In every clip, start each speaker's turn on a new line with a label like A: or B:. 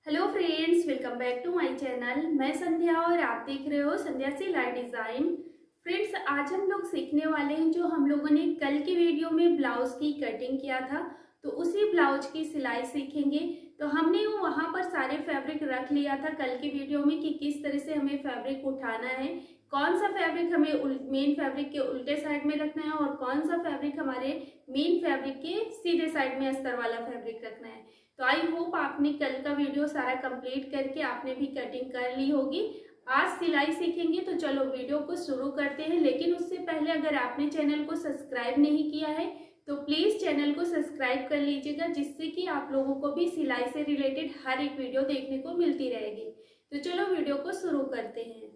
A: Hello friends, welcome back to my channel. मैं संध्या और आप देख रहे हो संध्या सिलाई डिज़ाइन। फ्रेंड्स, आज हम लोग सीखने वाले हैं जो हम लोगों ने कल की वीडियो में ब्लाउज की कटिंग किया था, तो उसी ब्लाउज की सिलाई सीखेंगे। तो हमने वहाँ पर सारे फैब्रिक रख लिया था कल की वीडियो में कि किस तरह से हमें फैब्रिक उठाना है, कौन सा फैब्रिक हमें मेन फैब्रिक के उल्टे साइड में रखना है और कौन सा फैब्रिक हमारे मेन फैब्रिक के सीधे साइड में अस्तर वाला फैब्रिक रखना है। तो आई होप आपने कल का वीडियो सारा कंप्लीट करके आपने भी कटिंग कर ली होगी। आज सिलाई सीखेंगे, तो चलो वीडियो को शुरू करते हैं। लेकिन उससे पहले अगर आपने चैनल को सब्सक्राइब नहीं किया है तो प्लीज़ चैनल को सब्सक्राइब कर लीजिएगा, जिससे कि आप लोगों को भी सिलाई से रिलेटेड हर एक वीडियो देखने को मिलती रहेगी। तो चलो वीडियो को शुरू करते हैं।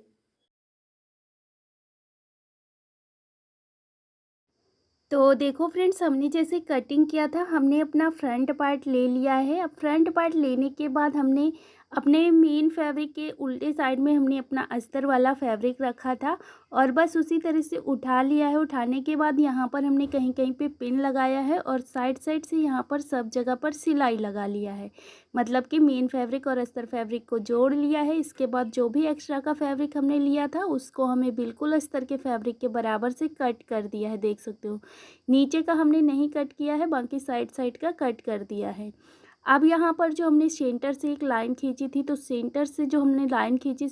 B: तो देखो फ्रेंड्स, हमने जैसे कटिंग किया था, हमने अपना फ्रंट पार्ट ले लिया है। अब फ्रंट पार्ट लेने के बाद हमने अपने मेन फैब्रिक के उल्टे साइड में हमने अपना अस्तर वाला फैब्रिक रखा था और बस उसी तरह से उठा लिया है। उठाने के बाद यहाँ पर हमने कहीं कहीं पे पिन लगाया है और साइड साइड से यहाँ पर सब जगह पर सिलाई लगा लिया है। मतलब कि मेन फैब्रिक और अस्तर फैब्रिक को जोड़ लिया है। इसके बाद जो भी एक्स्ट्रा का फैब्रिक हमने लिया था उसको हमें बिल्कुल अस्तर के फैब्रिक के बराबर से कट कर दिया है, देख सकते हो। नीचे का हमने नहीं कट किया है, बाकी साइड साइड का कट कर दिया है। अब यहाँ पर जो हमने सेंटर से एक लाइन खींची थी, तो सेंटर से जो हमने लाइन खींची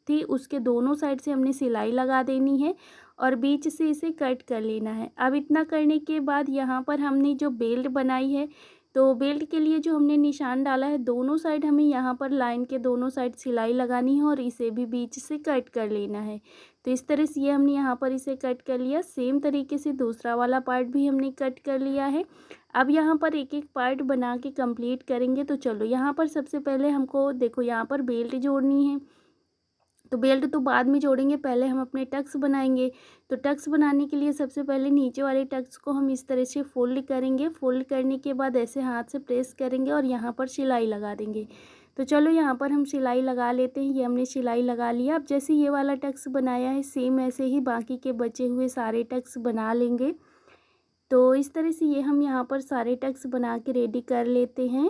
B: थी उसके दोनों साइड से हमने सिलाई लगा देनी है और बीच से इसे कट कर लेना है। अब इतना करने के बाद यहाँ पर हमने जो बेल्ट बनाई है, तो बेल्ट के लिए जो हमने निशान डाला है, दोनों साइड हमें यहाँ पर लाइन के दोनों साइड सिलाई लगानी है और इसे भी बीच से कट कर लेना है। तो इस तरह से ये हमने यहाँ पर इसे कट कर लिया। सेम तरीके से दूसरा वाला पार्ट भी हमने कट कर लिया है। अब यहाँ पर एक एक पार्ट बना के कंप्लीट करेंगे। तो चलो, यहाँ पर सबसे पहले हमको देखो, यहाँ पर बेल्ट जोड़नी है। तो बेल्ट तो बाद में जोड़ेंगे, पहले हम अपने टक्स बनाएंगे। तो टक्स बनाने के लिए सबसे पहले नीचे वाले टक्स को हम इस तरह से फोल्ड करेंगे। फोल्ड करने के बाद ऐसे हाथ से प्रेस करेंगे और यहाँ पर सिलाई लगा देंगे। तो चलो, यहाँ पर हम सिलाई लगा लेते हैं। ये हमने सिलाई लगा लिया। अब जैसे ये वाला टक्स बनाया है, सेम ऐसे ही बाकी के बचे हुए सारे टक्स बना लेंगे। तो इस तरह से ये हम यहाँ पर सारे टक्स बना के रेडी कर लेते हैं।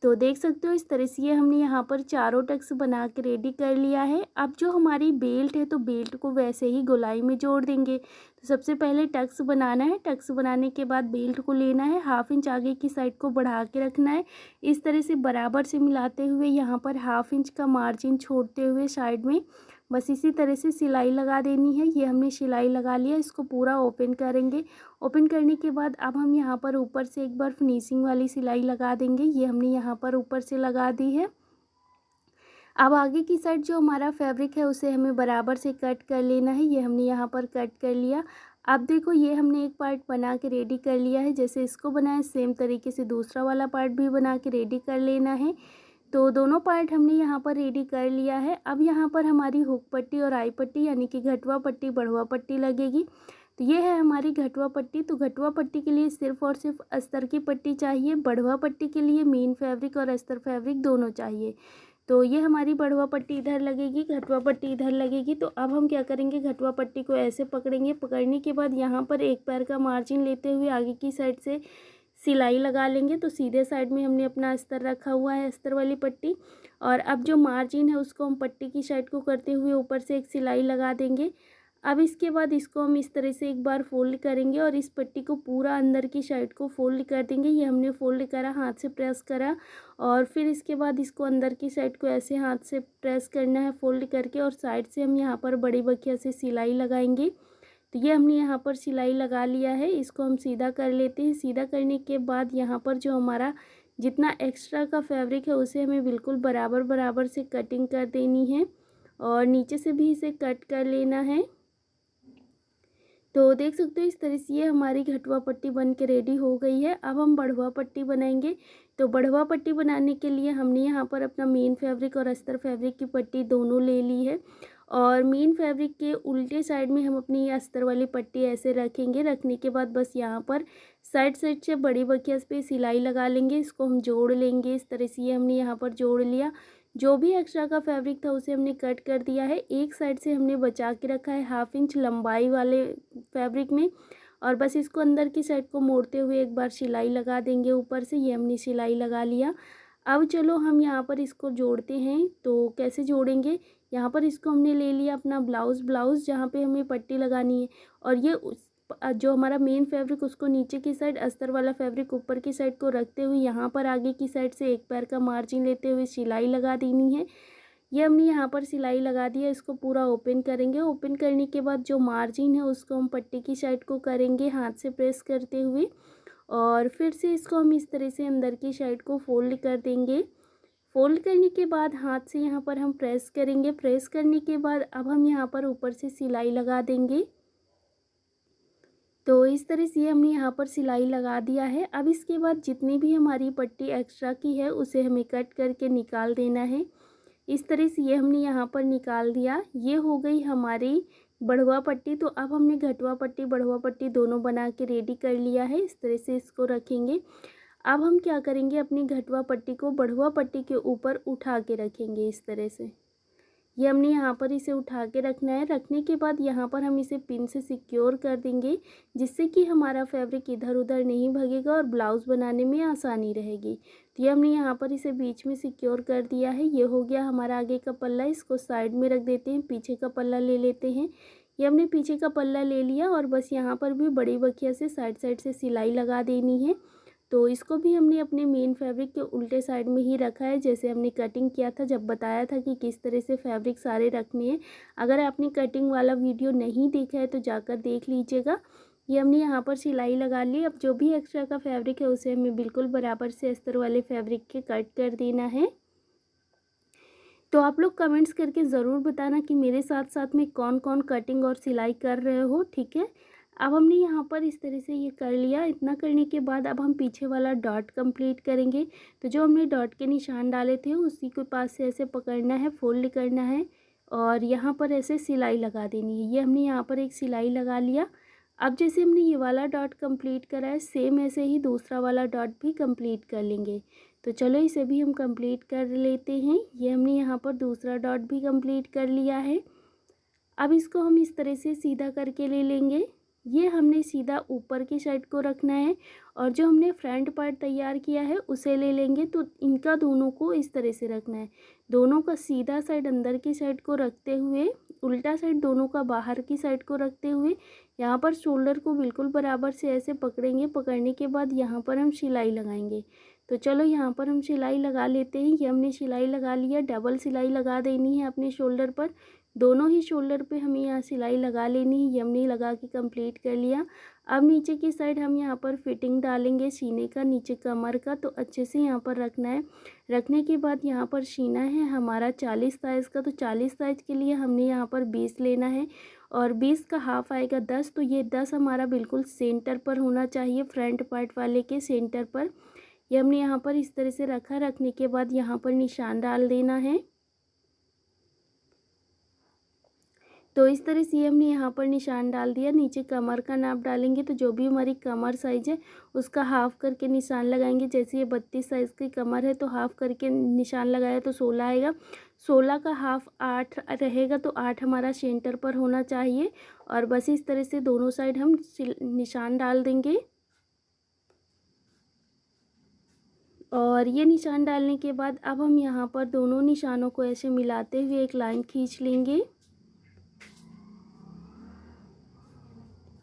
B: तो देख सकते हो, इस तरह से ये हमने यहाँ पर चारों टक्स बना के रेडी कर लिया है। अब जो हमारी बेल्ट है, तो बेल्ट को वैसे ही गोलाई में जोड़ देंगे। तो सबसे पहले टक्स बनाना है। टक्स बनाने के बाद बेल्ट को लेना है, 1/2 इंच आगे की साइड को बढ़ा के रखना है। इस तरह से बराबर से मिलाते हुए यहाँ पर 1/2 इंच का मार्जिन छोड़ते हुए साइड में बस इसी तरह से सिलाई लगा देनी है। ये हमने सिलाई लगा लिया। इसको पूरा ओपन करेंगे। ओपन करने के बाद अब हम यहाँ पर ऊपर से एक बार फिनिशिंग वाली सिलाई लगा देंगे। ये हमने यहाँ पर ऊपर से लगा दी है। अब आगे की साइड जो हमारा फैब्रिक है उसे हमें बराबर से कट कर लेना है। ये हमने यहाँ पर कट कर लिया। अब देखो, ये हमने एक पार्ट बना के रेडी कर लिया है। जैसे इसको बनाया, सेम तरीके से दूसरा वाला पार्ट भी बना के रेडी कर लेना है। तो दोनों पार्ट हमने यहाँ पर रेडी कर लिया है। अब यहाँ पर हमारी हुक पट्टी और आई पट्टी यानी कि घटवा पट्टी बढ़वा पट्टी लगेगी। तो ये है हमारी घटवा पट्टी। तो घटवा पट्टी के लिए सिर्फ और सिर्फ अस्तर की पट्टी चाहिए। बढ़वा पट्टी के लिए मेन फैब्रिक और अस्तर फैब्रिक दोनों चाहिए। तो ये हमारी बढ़वा पट्टी इधर लगेगी, घटवा पट्टी इधर लगेगी। तो अब हम क्या करेंगे, घटवा पट्टी को ऐसे पकड़ेंगे। पकड़ने के बाद यहाँ पर एक पैर का मार्जिन लेते हुए आगे की साइड से सिलाई लगा लेंगे। तो सीधे साइड में हमने अपना अस्तर रखा हुआ है, अस्तर वाली पट्टी। और अब जो मार्जिन है उसको हम पट्टी की साइड को करते हुए ऊपर से एक सिलाई लगा देंगे। अब इसके बाद इसको हम इस तरह से एक बार फोल्ड करेंगे और इस पट्टी को पूरा अंदर की साइड को फोल्ड कर देंगे। ये हमने फोल्ड करा, हाथ से प्रेस करा और फिर इसके बाद इसको अंदर की साइड को ऐसे हाथ से प्रेस करना है फोल्ड करके, और साइड से हम यहाँ पर बड़ी बखिया से सिलाई लगाएंगे। तो ये हमने यहाँ पर सिलाई लगा लिया है। इसको हम सीधा कर लेते हैं। सीधा करने के बाद यहाँ पर जो हमारा जितना एक्स्ट्रा का फैब्रिक है उसे हमें बिल्कुल बराबर बराबर से कटिंग कर देनी है और नीचे से भी इसे कट कर लेना है। तो देख सकते हो, इस तरह से ये हमारी घटवा पट्टी बन के रेडी हो गई है। अब हम बढ़वा पट्टी बनाएंगे। तो बढ़वा पट्टी बनाने के लिए हमने यहाँ पर अपना मेन फैब्रिक और अस्तर फैब्रिक की पट्टी दोनों ले ली है और मेन फैब्रिक के उल्टे साइड में हम अपनी ये अस्तर वाली पट्टी ऐसे रखेंगे। रखने के बाद बस यहाँ पर साइड साइड से बड़ी बखिया पे सिलाई लगा लेंगे। इसको हम जोड़ लेंगे। इस तरह से ये हमने यहाँ पर जोड़ लिया। जो भी एक्स्ट्रा का फैब्रिक था उसे हमने कट कर दिया है। एक साइड से हमने बचा के रखा है 1/2 इंच लंबाई वाले फैब्रिक में और बस इसको अंदर की साइड को मोड़ते हुए एक बार सिलाई लगा देंगे ऊपर से। ये हमने सिलाई लगा लिया। अब चलो हम यहाँ पर इसको जोड़ते हैं। तो कैसे जोड़ेंगे, यहाँ पर इसको हमने ले लिया अपना ब्लाउज़ जहाँ पे हमें पट्टी लगानी है, और ये जो हमारा मेन फैब्रिक उसको नीचे की साइड, अस्तर वाला फैब्रिक ऊपर की साइड को रखते हुए यहाँ पर आगे की साइड से एक पैर का मार्जिन लेते हुए सिलाई लगा देनी है। ये हमने यहाँ पर सिलाई लगा दी है। इसको पूरा ओपन करेंगे। ओपन करने के बाद जो मार्जिन है उसको हम पट्टी की साइड को करेंगे हाथ से प्रेस करते हुए, और फिर से इसको हम इस तरह से अंदर की साइड को फोल्ड कर देंगे। फोल्ड करने के बाद हाथ से यहाँ पर हम प्रेस करेंगे। प्रेस करने के बाद अब हम यहाँ पर ऊपर से सिलाई लगा देंगे। तो इस तरह से हमने यहाँ पर सिलाई लगा दिया है। अब इसके बाद जितनी भी हमारी पट्टी एक्स्ट्रा की है उसे हमें कट करके निकाल देना है। इस तरह से ये हमने यहाँ पर निकाल दिया। ये हो गई हमारी बढ़वा पट्टी। तो अब हमने घटवा पट्टी बढ़वा पट्टी दोनों बना के रेडी कर लिया है। इस तरह से इसको रखेंगे। अब हम क्या करेंगे, अपनी घटवा पट्टी को बढ़वा पट्टी के ऊपर उठा के रखेंगे। इस तरह से ये हमने यहाँ पर इसे उठा के रखना है। रखने के बाद यहाँ पर हम इसे पिन से सिक्योर कर देंगे, जिससे कि हमारा फैब्रिक इधर उधर नहीं भगेगा और ब्लाउज़ बनाने में आसानी रहेगी। तो ये हमने यहाँ पर इसे बीच में सिक्योर कर दिया है। ये हो गया हमारा आगे का पल्ला। इसको साइड में रख देते हैं। पीछे का पल्ला ले लेते हैं। ये हमने पीछे का पल्ला ले लिया, और बस यहाँ पर भी बड़ी बखिया से साइड से सिलाई लगा देनी है। तो इसको भी हमने अपने मेन फैब्रिक के उल्टे साइड में ही रखा है, जैसे हमने कटिंग किया था जब बताया था कि किस तरह से फैब्रिक सारे रखने हैं। अगर आपने कटिंग वाला वीडियो नहीं देखा है तो जाकर देख लीजिएगा। ये हमने यहाँ पर सिलाई लगा ली। अब जो भी एक्स्ट्रा का फैब्रिक है उसे हमें बिल्कुल बराबर से अस्तर वाले फैब्रिक के कट कर देना है। तो आप लोग कमेंट्स करके ज़रूर बताना कि मेरे साथ साथ में कौन कौन कटिंग और सिलाई कर रहे हो, ठीक है। अब हमने यहाँ पर इस तरह से ये कर लिया। इतना करने के बाद अब हम पीछे वाला डॉट कंप्लीट करेंगे। तो जो हमने डॉट के निशान डाले थे उसी के पास से ऐसे पकड़ना है, फोल्ड करना है, और यहाँ पर ऐसे सिलाई लगा देनी है। ये हमने यहाँ पर एक सिलाई लगा लिया। अब जैसे हमने ये वाला डॉट कंप्लीट करा है, सेम ऐसे ही दूसरा वाला डॉट भी कंप्लीट कर लेंगे। तो चलो इसे भी हम कंप्लीट कर लेते हैं। ये हमने यहाँ पर दूसरा डॉट भी कंप्लीट कर लिया है। अब इसको हम इस तरह से सीधा करके ले लेंगे। ये हमने सीधा ऊपर की साइड को रखना है, और जो हमने फ्रंट पार्ट तैयार किया है उसे ले लेंगे। तो इनका दोनों को इस तरह से रखना है। दोनों का सीधा साइड अंदर की साइड को रखते हुए, उल्टा साइड दोनों का बाहर की साइड को रखते हुए, यहाँ पर शोल्डर को बिल्कुल बराबर से ऐसे पकड़ेंगे। पकड़ने के बाद यहाँ पर हम सिलाई लगाएंगे। तो चलो यहाँ पर हम सिलाई लगा लेते हैं। ये हमने सिलाई लगा लिया। डबल सिलाई लगा देनी है अपने शोल्डर पर। दोनों ही शोल्डर पे हमें यहाँ सिलाई लगा लेनी है। ये हमने लगा के कंप्लीट कर लिया। अब नीचे की साइड हम यहाँ पर फिटिंग डालेंगे सीने का, नीचे कमर का। तो अच्छे से यहाँ पर रखना है। रखने के बाद यहाँ पर सीना है हमारा 40 साइज़ का। तो 40 साइज़ के लिए हमने यहाँ पर 20 लेना है, और 20 का हाफ आएगा 10। तो ये 10 हमारा बिल्कुल सेंटर पर होना चाहिए, फ्रंट पार्ट वाले के सेंटर पर। ये हमने यहाँ पर इस तरह से रखा। रखने के बाद यहाँ पर निशान डाल देना है। तो इस तरह से हमने यहाँ पर निशान डाल दिया। नीचे कमर का नाप डालेंगे। तो जो भी हमारी कमर साइज़ है उसका हाफ़ करके निशान लगाएंगे। जैसे ये 32 साइज़ की कमर है तो हाफ़ करके निशान लगाया तो 16 आएगा। 16 का हाफ़ 8 रहेगा। तो 8 हमारा सेंटर पर होना चाहिए, और बस इस तरह से दोनों साइड हम निशान डाल देंगे। और ये निशान डालने के बाद अब हम यहाँ पर दोनों निशानों को ऐसे मिलाते हुए एक लाइन खींच लेंगे।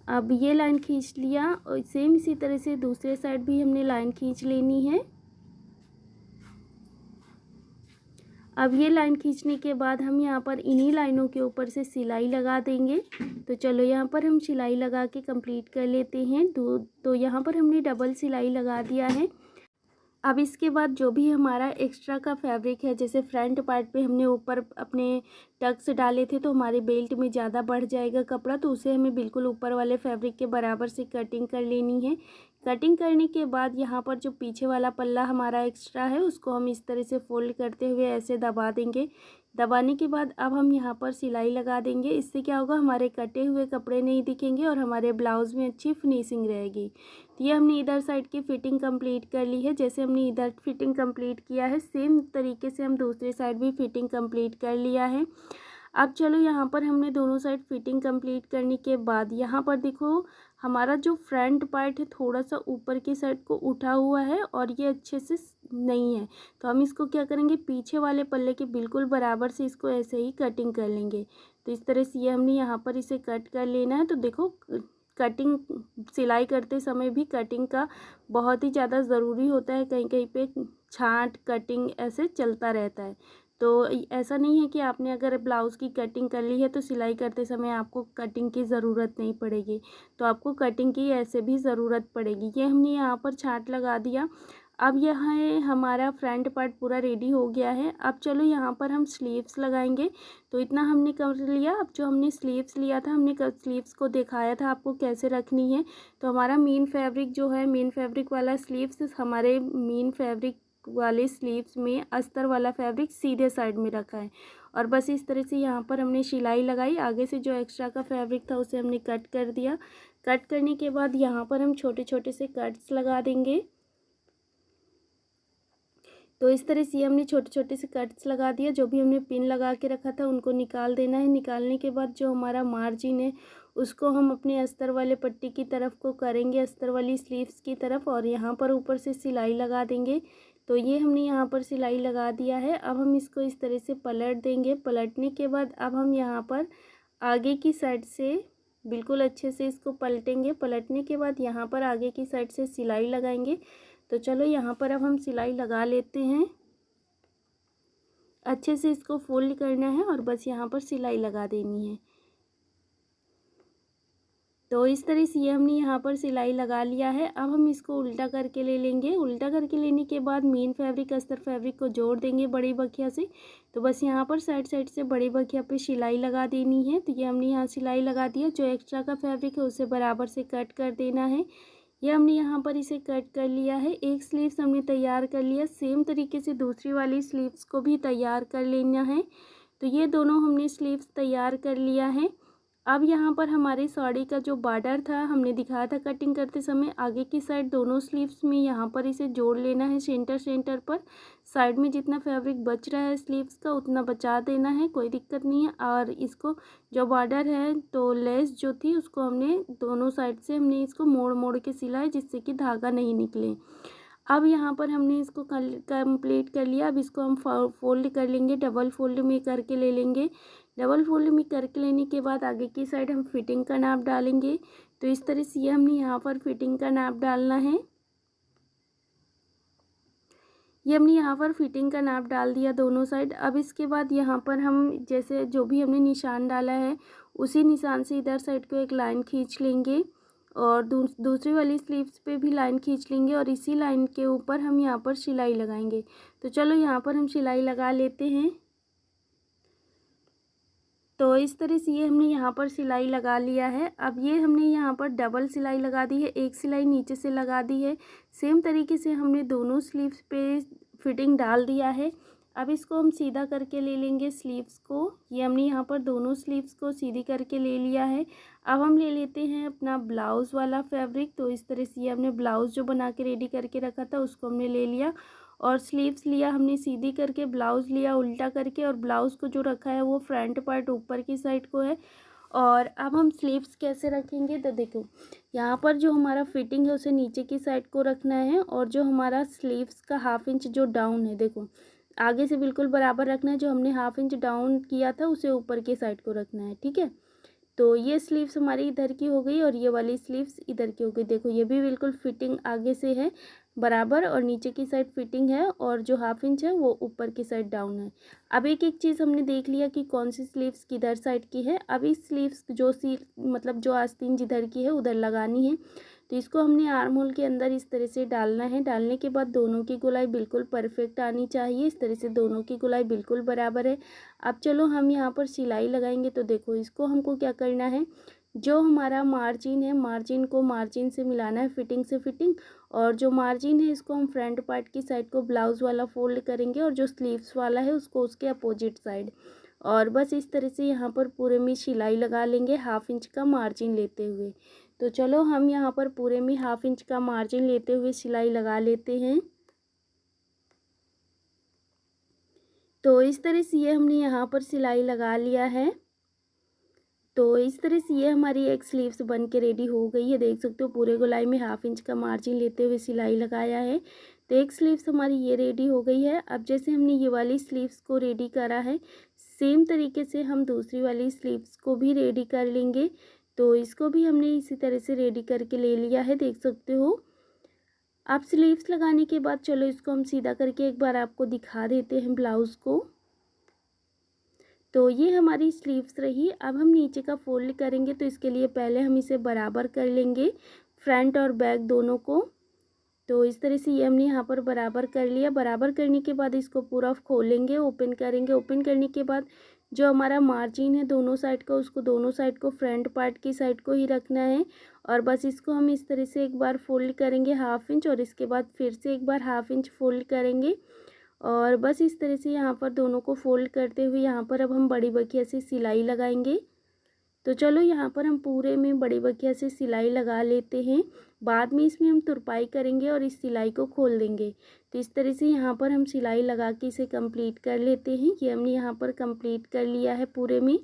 B: अब ये लाइन खींच लिया, और सेम इसी तरह से दूसरे साइड भी हमने लाइन खींच लेनी है। अब ये लाइन खींचने के बाद हम यहाँ पर इन्हीं लाइनों के ऊपर से सिलाई लगा देंगे। तो चलो यहाँ पर हम सिलाई लगा के कंप्लीट कर लेते हैं। तो यहाँ पर हमने डबल सिलाई लगा दिया है। अब इसके बाद जो भी हमारा एक्स्ट्रा का फैब्रिक है, जैसे फ्रंट पार्ट पे हमने ऊपर अपने टक्स डाले थे तो हमारे बेल्ट में ज़्यादा बढ़ जाएगा कपड़ा, तो उसे हमें बिल्कुल ऊपर वाले फैब्रिक के बराबर से कटिंग कर लेनी है। कटिंग करने के बाद यहाँ पर जो पीछे वाला पल्ला हमारा एक्स्ट्रा है उसको हम इस तरह से फोल्ड करते हुए ऐसे दबा देंगे। दबाने के बाद अब हम यहाँ पर सिलाई लगा देंगे। इससे क्या होगा, हमारे कटे हुए कपड़े नहीं दिखेंगे और हमारे ब्लाउज़ में अच्छी फिनिशिंग रहेगी। तो ये हमने इधर साइड की फ़िटिंग कंप्लीट कर ली है। जैसे हमने इधर फिटिंग कंप्लीट किया है सेम तरीके से हम दूसरे साइड भी फिटिंग कंप्लीट कर लिया है। अब चलो यहाँ पर हमने दोनों साइड फिटिंग कंप्लीट करने के बाद यहाँ पर देखो हमारा जो फ्रंट पार्ट है थोड़ा सा ऊपर की साइड को उठा हुआ है और ये अच्छे से नहीं है। तो हम इसको क्या करेंगे, पीछे वाले पल्ले के बिल्कुल बराबर से इसको ऐसे ही कटिंग कर लेंगे। तो इस तरह से ये हमने यहाँ पर इसे कट कर लेना है। तो देखो कटिंग सिलाई करते समय भी कटिंग का बहुत ही ज़्यादा ज़रूरी होता है, कहीं कहीं पे छांट कटिंग ऐसे चलता रहता है। तो ऐसा नहीं है कि आपने अगर ब्लाउज़ की कटिंग कर ली है तो सिलाई करते समय आपको कटिंग की ज़रूरत नहीं पड़ेगी, तो आपको कटिंग की ऐसे भी ज़रूरत पड़ेगी। ये हमने यहाँ पर छांट लगा दिया। अब यहाँ हमारा फ्रंट पार्ट पूरा रेडी हो गया है। अब चलो यहाँ पर हम स्लीव्स लगाएंगे। तो इतना हमने कर लिया। अब जो हमने स्लीव्स लिया था, हमने स्लीव्स को दिखाया था आपको कैसे रखनी है। तो हमारा मेन फैब्रिक जो है, मेन फैब्रिक वाला स्लीव्स, हमारे मेन फैब्रिक वाले स्लीव्स में अस्तर वाला फैब्रिक सीधे साइड में रखा है और बस इस तरह से यहाँ पर हमने सिलाई लगाई। आगे से जो एक्स्ट्रा का फैब्रिक था उसे हमने कट कर दिया। कट करने के बाद यहाँ पर हम छोटे छोटे से कट्स लगा देंगे। तो इस तरह से हमने छोटे छोटे से कट्स लगा दिया। जो भी हमने पिन लगा के रखा था उनको निकाल देना है। निकालने के बाद जो हमारा मार्जिन है उसको हम अपने अस्तर वाले पट्टी की तरफ को करेंगे, अस्तर वाली स्लीव्स की तरफ, और यहाँ पर ऊपर से सिलाई लगा देंगे। तो ये हमने यहाँ पर सिलाई लगा दिया है। अब हम इसको इस तरह से पलट देंगे। पलटने के बाद अब हम यहाँ पर आगे की साइड से बिल्कुल अच्छे से इसको पलटेंगे। पलटने के बाद यहाँ पर आगे की साइड से सिलाई लगाएंगे। तो चलो यहाँ पर अब हम सिलाई लगा लेते हैं। अच्छे से इसको फोल्ड करना है और बस यहाँ पर सिलाई लगा देनी है। तो इस तरह से ये हमने यहाँ पर सिलाई लगा लिया है। अब हम इसको उल्टा करके ले लेंगे। उल्टा करके लेने के बाद मेन फैब्रिक अस्तर फैब्रिक को जोड़ देंगे बड़ी बखिया से। तो बस यहाँ पर साइड साइड से बड़ी बखिया पे सिलाई लगा देनी है। तो ये हमने यहाँ सिलाई लगा दिया। जो एक्स्ट्रा का फैब्रिक है उसे बराबर से कट कर देना है। ये हमने यहाँ पर इसे कट कर लिया है। एक स्लीव्स हमने तैयार कर लिया। सेम तरीके से दूसरी वाली स्लीव्स को भी तैयार कर लेना है। तो ये दोनों हमने स्लीव्स तैयार कर लिया है। अब यहाँ पर हमारे साड़ी का जो बॉर्डर था हमने दिखाया था कटिंग करते समय, आगे की साइड दोनों स्लीव्स में यहाँ पर इसे जोड़ लेना है सेंटर पर। साइड में जितना फैब्रिक बच रहा है स्लीव्स का उतना बचा देना है, कोई दिक्कत नहीं है। और इसको जो बॉर्डर है तो लेस जो थी उसको हमने दोनों साइड से हमने इसको मोड़ मोड़ के सिला है जिससे कि धागा नहीं निकले। अब यहाँ पर हमने इसको कंप्लीट कर लिया। अब इसको हम फोल्ड कर लेंगे, डबल फोल्ड में करके ले लेंगे। डबल फोल्ड में करके लेने के बाद आगे की साइड हम फिटिंग का नाप डालेंगे। तो इस तरह से ये हमने यहाँ पर फिटिंग का नाप डालना है। ये हमने यहाँ पर फिटिंग का नाप डाल दिया दोनों साइड। अब इसके बाद यहाँ पर हम जैसे जो भी हमने निशान डाला है उसी निशान से इधर साइड को एक लाइन खींच लेंगे और दूसरी वाली स्लीव्स पे भी लाइन खींच लेंगे और इसी लाइन के ऊपर हम यहाँ पर सिलाई लगाएंगे। तो चलो यहाँ पर हम सिलाई लगा लेते हैं। तो इस तरह से ये हमने यहाँ पर सिलाई लगा लिया है। अब ये हमने यहाँ पर डबल सिलाई लगा दी है, एक सिलाई नीचे से लगा दी है। सेम तरीके से हमने दोनों स्लीव्स पे फिटिंग डाल दिया है। अब इसको हम सीधा करके ले लेंगे स्लीव्स को। ये हमने यहाँ पर दोनों स्लीव्स को सीधी करके ले लिया है। अब हम ले लेते हैं अपना ब्लाउज़ वाला फैब्रिक। तो इस तरह से ये हमने ब्लाउज़ जो बना के रेडी करके रखा था उसको हमने ले लिया और स्लीव्स लिया हमने सीधी करके, ब्लाउज़ लिया उल्टा करके, और ब्लाउज़ को जो रखा है वो फ्रंट पार्ट ऊपर की साइड को है। और अब हम स्लीव्स कैसे रखेंगे, तो देखो यहाँ पर जो हमारा फिटिंग है उसे नीचे की साइड को रखना है और जो हमारा स्लीव्स का 1/2 इंच जो डाउन है, देखो आगे से बिल्कुल बराबर रखना है। जो हमने 1/2 इंच डाउन किया था उसे ऊपर की साइड को रखना है, ठीक है। तो ये स्लीव्स हमारी इधर की हो गई और ये वाली स्लीव्स इधर की हो गई। देखो ये भी बिल्कुल फिटिंग आगे से है बराबर और नीचे की साइड फिटिंग है और जो 1/2 इंच है वो ऊपर की साइड डाउन है। अब एक एक चीज़ हमने देख लिया कि कौन सी स्लीव्स किधर साइड की है। अब इस स्लीव्स जो मतलब जो आस्तीन जिधर की है उधर लगानी है। तो इसको हमने आर्म होल के अंदर इस तरह से डालना है। डालने के बाद दोनों की गोलाई बिल्कुल परफेक्ट आनी चाहिए। इस तरह से दोनों की गोलाई बिल्कुल बराबर है। अब चलो हम यहाँ पर सिलाई लगाएंगे। तो देखो इसको हमको क्या करना है, जो हमारा मार्जिन है मार्जिन को मार्जिन से मिलाना है, फिटिंग से फिटिंग, और जो मार्जिन है इसको हम फ्रंट पार्ट की साइड को ब्लाउज़ वाला फोल्ड करेंगे और जो स्लीव्स वाला है उसको उसके अपोजिट साइड। और बस इस तरह से यहाँ पर पूरे में सिलाई लगा लेंगे 1/2 इंच का मार्जिन लेते हुए। तो चलो हम यहाँ पर पूरे में 1/2 इंच का मार्जिन लेते हुए सिलाई लगा लेते हैं। तो इस तरह से ये हमने यहाँ पर सिलाई लगा लिया है। तो इस तरह से ये हमारी एक स्लीव्स बन के रेडी हो गई है। देख सकते हो पूरे गोलाई में 1/2 इंच का मार्जिन लेते हुए सिलाई लगाया है। तो एक स्लीव्स हमारी ये रेडी हो गई है। अब जैसे हमने ये वाली स्लीव्स को रेडी करा है, सेम तरीके से हम दूसरी वाली स्लीव्स को भी रेडी कर लेंगे। तो इसको भी हमने इसी तरह से रेडी करके ले लिया है, देख सकते हो। अब स्लीव्स लगाने के बाद चलो इसको हम सीधा करके एक बार आपको दिखा देते हैं ब्लाउज़ को। तो ये हमारी स्लीव्स रही। अब हम नीचे का फोल्ड करेंगे, तो इसके लिए पहले हम इसे बराबर कर लेंगे, फ्रंट और बैक दोनों को। तो इस तरह से ये हमने यहाँ पर बराबर कर लिया। बराबर करने के बाद इसको पूरा खोलेंगे, ओपन करेंगे। ओपन करने के बाद जो हमारा मार्जिन है दोनों साइड का, उसको दोनों साइड को फ्रंट पार्ट की साइड को ही रखना है। और बस इसको हम इस तरह से एक बार फोल्ड करेंगे 1/2 इंच, और इसके बाद फिर से एक बार 1/2 इंच फोल्ड करेंगे। और बस इस तरह से यहाँ पर दोनों को फोल्ड करते हुए यहाँ पर अब हम बड़ी बखिया से सिलाई लगाएंगे। तो चलो यहाँ पर हम पूरे में बड़ी बखिया से सिलाई लगा लेते हैं। बाद में इसमें हम तुरपाई करेंगे और इस सिलाई को खोल देंगे। तो इस तरह से यहाँ पर हम सिलाई लगा के इसे कंप्लीट कर लेते हैं। ये हमने यहाँ पर कंप्लीट कर लिया है पूरे में।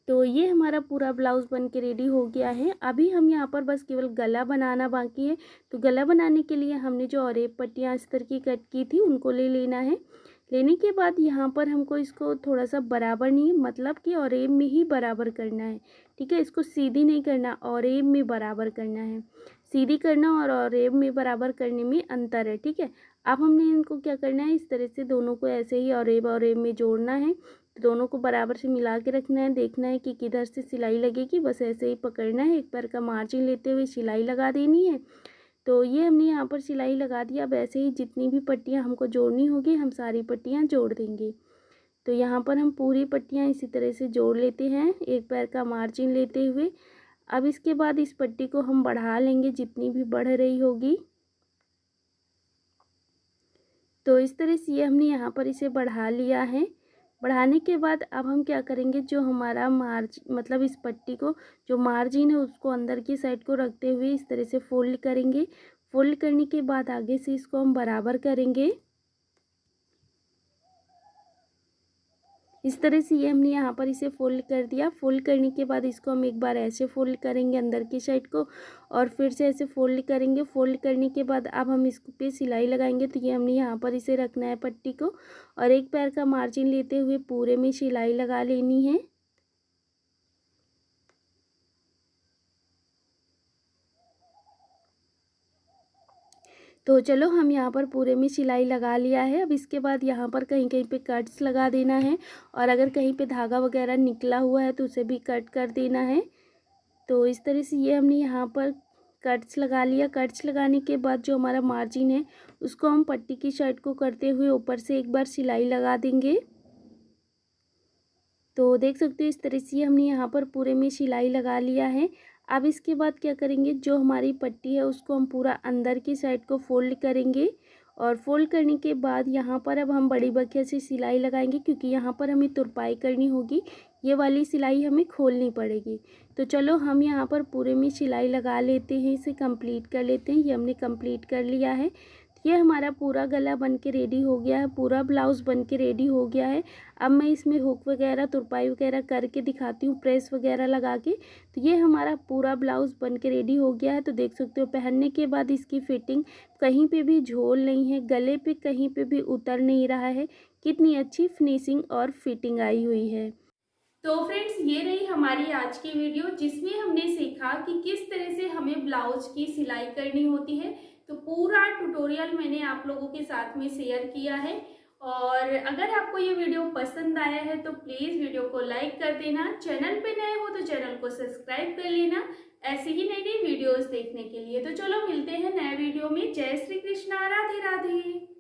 B: तो ये हमारा पूरा ब्लाउज़ बन के रेडी हो गया है। अभी हम यहाँ पर बस केवल गला बनाना बाकी है। तो गला बनाने के लिए हमने जो ऑरेब पट्टियाँ अस्तर की कट की थी उनको ले लेना है। लेने के बाद यहाँ पर हमको इसको थोड़ा सा बराबर नहीं, मतलब कि ऑरेब में ही बराबर करना है, ठीक है। इसको सीधी नहीं करना, ऑरेब में बराबर करना है। सीधी करना और ऑरेब में बराबर करने में अंतर है, ठीक है। अब हमने इनको क्या करना है, इस तरह से दोनों को ऐसे ही ऑरेब में जोड़ना है। तो दोनों को बराबर से मिला के रखना है। देखना है कि किधर से सिलाई लगेगी, बस ऐसे ही पकड़ना है। एक पैर का मार्जिन लेते हुए सिलाई लगा देनी है। तो ये हमने यहाँ पर सिलाई लगा दिया। अब ऐसे ही जितनी भी पट्टियाँ हमको जोड़नी होगी हम सारी पट्टियाँ जोड़ देंगे। तो यहाँ पर हम पूरी पट्टियाँ इसी तरह से जोड़ लेते हैं, एक पैर का मार्जिन लेते हुए। अब इसके बाद इस पट्टी को हम बढ़ा लेंगे जितनी भी बढ़ रही होगी। तो इस तरह से ये हमने यहाँ पर इसे बढ़ा लिया है। बढ़ाने के बाद अब हम क्या करेंगे, जो हमारा मतलब इस पट्टी को जो मार्जिन है उसको अंदर की साइड को रखते हुए इस तरह से फोल्ड करेंगे। फोल्ड करने के बाद आगे से इसको हम बराबर करेंगे। इस तरह से ये हमने यहाँ पर इसे फोल्ड कर दिया। फोल्ड करने के बाद इसको हम एक बार ऐसे फोल्ड करेंगे अंदर की साइड को, और फिर से ऐसे फोल्ड करेंगे। फोल्ड करने के बाद अब हम इस पे सिलाई लगाएंगे। तो ये हमने यहाँ पर इसे रखना है पट्टी को, और एक पैर का मार्जिन लेते हुए पूरे में सिलाई लगा लेनी है। तो चलो हम यहाँ पर पूरे में सिलाई लगा लिया है। अब इसके बाद यहाँ पर कहीं कहीं पे कट्स लगा देना है, और अगर कहीं पे धागा वगैरह निकला हुआ है तो उसे भी कट कर देना है। तो इस तरह से ये हमने यहाँ पर कट्स लगा लिया। कट्स लगाने के बाद जो हमारा मार्जिन है उसको हम पट्टी की साइड को करते हुए ऊपर से एक बार सिलाई लगा देंगे। तो देख सकते हो इस तरह से हमने यहाँ पर पूरे में सिलाई लगा लिया है। अब इसके बाद क्या करेंगे, जो हमारी पट्टी है उसको हम पूरा अंदर की साइड को फोल्ड करेंगे, और फोल्ड करने के बाद यहाँ पर अब हम बड़ी बखिया से सिलाई लगाएंगे, क्योंकि यहाँ पर हमें तुरपाई करनी होगी। ये वाली सिलाई हमें खोलनी पड़ेगी। तो चलो हम यहाँ पर पूरे में सिलाई लगा लेते हैं, इसे कंप्लीट कर लेते हैं। ये हमने कंप्लीट कर लिया है। ये हमारा पूरा गला बन के रेडी हो गया है, पूरा ब्लाउज़ बन के रेडी हो गया है। अब मैं इसमें हुक वगैरह तुरपाई वगैरह करके दिखाती हूँ, प्रेस वगैरह लगा के। तो ये हमारा पूरा ब्लाउज़ बन के रेडी हो गया है। तो देख सकते हो पहनने के बाद इसकी फिटिंग कहीं पे भी झोल नहीं है, गले पे कहीं पे भी उतर नहीं रहा है। कितनी अच्छी फिनिशिंग और फिटिंग आई हुई है।
A: तो फ्रेंड्स, ये रही हमारी आज की वीडियो, जिसमें हमने सीखा कि किस तरह से हमें ब्लाउज की सिलाई करनी होती है। तो पूरा ट्यूटोरियल मैंने आप लोगों के साथ में शेयर किया है। और अगर आपको ये वीडियो पसंद आया है तो प्लीज़ वीडियो को लाइक कर देना। चैनल पे नए हो तो चैनल को सब्सक्राइब कर लेना, ऐसे ही नई नई वीडियोज़ देखने के लिए। तो चलो मिलते हैं नए वीडियो में। जय श्री कृष्णा, राधे राधे।